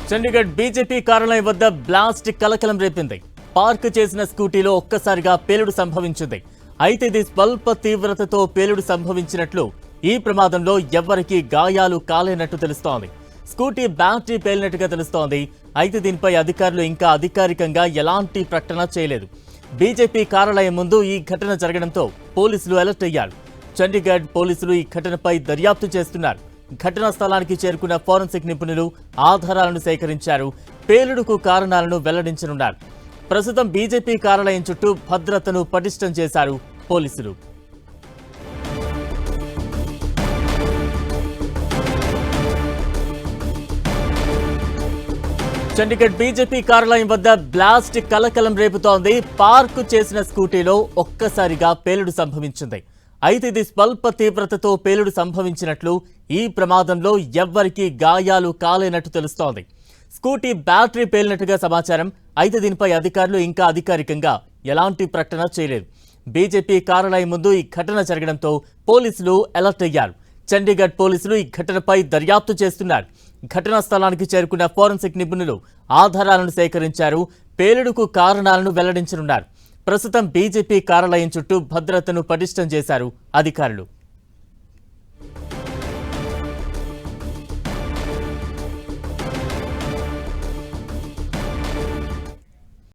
Chandigarh BJP కార్యాలయం వద్ద blast కలకలం రేపింది. పార్క్ చేసిన స్కూటీలో ఒక్కసారిగా పేలుడు సంభవించింది. అయితే ఇది స్వల్ప తీవ్రతతో పేలుడు సంభవించినట్లు, ఈ ప్రమాదంలో ఎవ్వరికీ గాయాలు కాలేనట్టు తెలుస్తోంది. స్కూటీ బ్యాటరీ పేలినట్టుగా తెలుస్తోంది. అయితే దీనిపై అధికారులు ఇంకా అధికారికంగా ఎలాంటి ప్రకటన చేయలేదు. బీజేపీ కార్యాలయం ముందు ఈ ఘటన జరగడంతో పోలీసులు అలర్ట్ అయ్యారు. చండీగఢ్ పోలీసులు ఈ ఘటనపై దర్యాప్తు చేస్తున్నారు. ఘటనా స్థలానికి చేరుకున్న ఫోరెన్సిక్ నిపుణులు ఆధారాలను సేకరించారు. పేలుడుకు కారణాలను వెల్లడించనున్నారు. ప్రస్తుతం బీజేపీ కార్యాలయం చుట్టూ భద్రతను పటిష్టం చేశారు పోలీసులు. చండీగఢ్ బీజేపీ కార్యాలయం వద్ద బ్లాస్ట్ కలకలం రేపుతోంది. పార్కు చేసిన స్కూటీలో ఒక్కసారిగా పేలుడు సంభవించింది. అయితే ఇది స్వల్ప తీవ్రతతో పేలుడు సంభవించినట్లు, ఈ ప్రమాదంలో ఎవ్వరికీ గాయాలు కాలేనట్టు తెలుస్తోంది. స్కూటీ బ్యాటరీ పేలినట్టుగా సమాచారం. అయితే దీనిపై అధికారులు ఇంకా అధికారికంగా ఎలాంటి ప్రకటన చేయలేదు. బీజేపీ కార్యాలయం ముందు ఈ ఘటన జరగడంతో పోలీసులు అలర్ట్ అయ్యారు. చండీగఢ్ పోలీసులు ఈ ఘటనపై దర్యాప్తు చేస్తున్నారు. ఘటనా స్థలానికి చేరుకున్న ఫోరెన్సిక్ నిపుణులు ఆధారాలను సేకరించారు. పేలుడుకు కారణాలను వెల్లడించనున్నారు. ప్రస్తుతం బీజేపీ కార్యాలయం చుట్టూ భద్రతను పటిష్టం చేశారు అధికారులు.